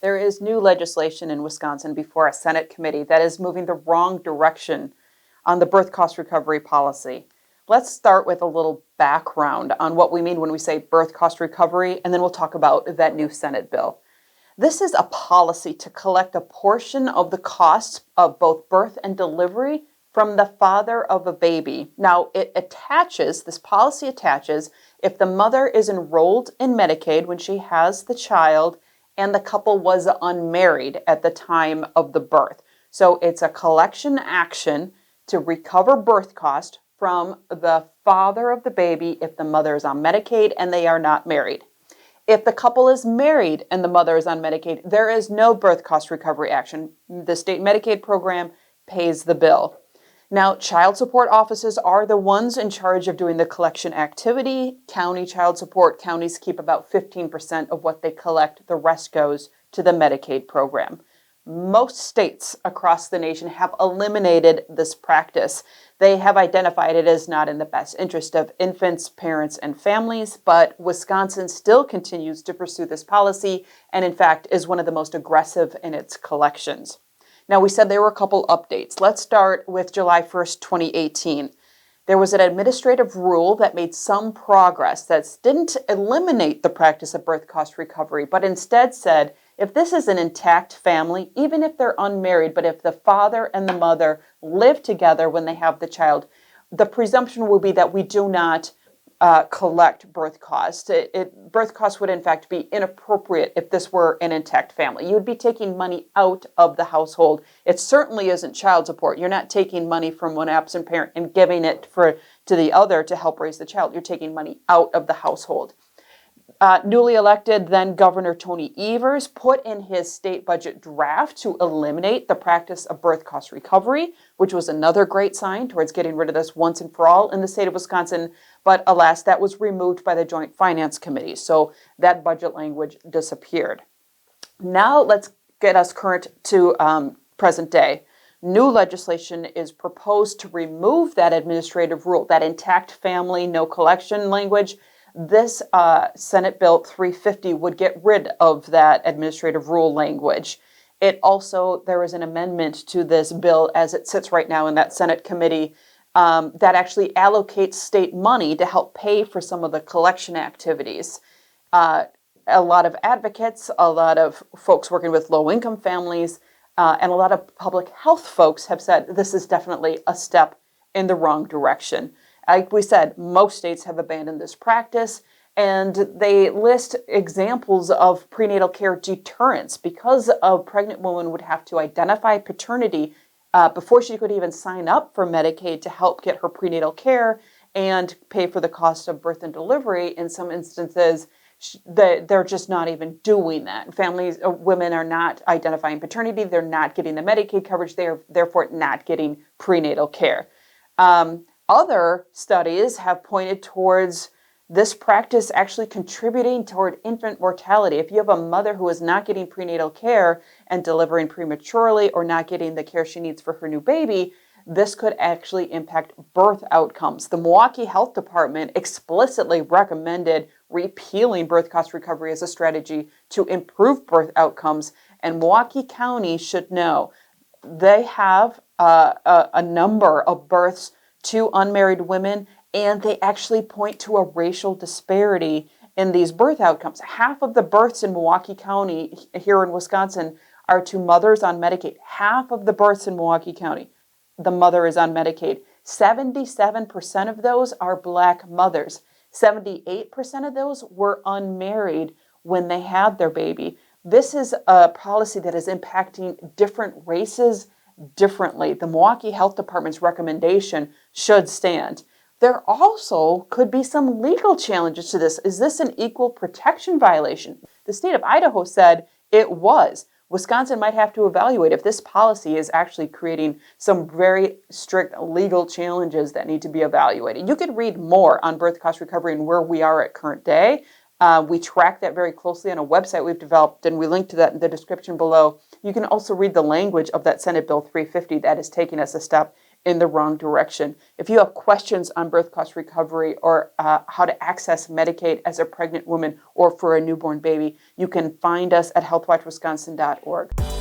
There is new legislation in Wisconsin before a Senate committee that is moving the wrong direction on the birth cost recovery policy. Let's start with a little background on what we mean when we say birth cost recovery, and then we'll talk about that new Senate bill. This is a policy to collect a portion of the costs of both birth and delivery from the father of a baby. Now, this policy attaches if the mother is enrolled in Medicaid when she has the child and the couple was unmarried at the time of the birth. So it's a collection action to recover birth cost from the father of the baby if the mother is on Medicaid and they are not married. If the couple is married and the mother is on Medicaid, there is no birth cost recovery action. The state Medicaid program pays the bill. Now, child support offices are the ones in charge of doing the collection activity. County child support, counties keep about 15% of what they collect. The rest goes to the Medicaid program. Most states across the nation have eliminated this practice. They have identified it as not in the best interest of infants, parents, and families, but Wisconsin still continues to pursue this policy and, in fact, is one of the most aggressive in its collections. Now, we said there were a couple updates. Let's start with July 1st, 2018. There was an administrative rule that made some progress that didn't eliminate the practice of birth cost recovery, but instead said, if this is an intact family, even if they're unmarried, but if the father and the mother live together when they have the child, the presumption will be that we do not collect birth costs. Birth costs would in fact be inappropriate if this were an intact family. You would be taking money out of the household. It certainly isn't child support. You're not taking money from one absent parent and giving it to the other to help raise the child. You're taking money out of the household. Newly elected then Governor Tony Evers put in his state budget draft to eliminate the practice of birth cost recovery, which was another great sign towards getting rid of this once and for all in the state of Wisconsin. But alas, that was removed by the Joint Finance Committee, so that budget language disappeared. Now let's get us current to present day. New legislation is proposed to remove that administrative rule, that intact family, no collection language. This Senate Bill 350 would get rid of that administrative rule language. There is an amendment to this bill as it sits right now in that Senate committee that actually allocates state money to help pay for some of the collection activities. A lot of advocates, a lot of folks working with low-income families, and a lot of public health folks have said this is definitely a step in the wrong direction. Like we said, most states have abandoned this practice, and they list examples of prenatal care deterrence because a pregnant woman would have to identify paternity before she could even sign up for Medicaid to help get her prenatal care and pay for the cost of birth and delivery. In some instances, they're just not even doing that. Women are not identifying paternity. They're not getting the Medicaid coverage. They're therefore not getting prenatal care. Other studies have pointed towards this practice actually contributing toward infant mortality. If you have a mother who is not getting prenatal care and delivering prematurely or not getting the care she needs for her new baby, this could actually impact birth outcomes. The Milwaukee Health Department explicitly recommended repealing birth cost recovery as a strategy to improve birth outcomes, and Milwaukee County should know they have a number of births to unmarried women, and they actually point to a racial disparity in these birth outcomes. Half of the births in Milwaukee County here in Wisconsin are to mothers on Medicaid. Half of the births in Milwaukee County, the mother is on Medicaid. 77% of those are Black mothers. 78% of those were unmarried when they had their baby. This is a policy that is impacting different races differently. The Milwaukee Health Department's recommendation should stand. There also could be some legal challenges to this. Is this an equal protection violation? The state of Idaho said it was. Wisconsin might have to evaluate if this policy is actually creating some very strict legal challenges that need to be evaluated. You could read more on birth cost recovery and where we are at current day. We track that very closely on a website we've developed, and we link to that in the description below. You can also read the language of that Senate Bill 350 that is taking us a step in the wrong direction. If you have questions on birth cost recovery or how to access Medicaid as a pregnant woman or for a newborn baby, you can find us at healthwatchwisconsin.org.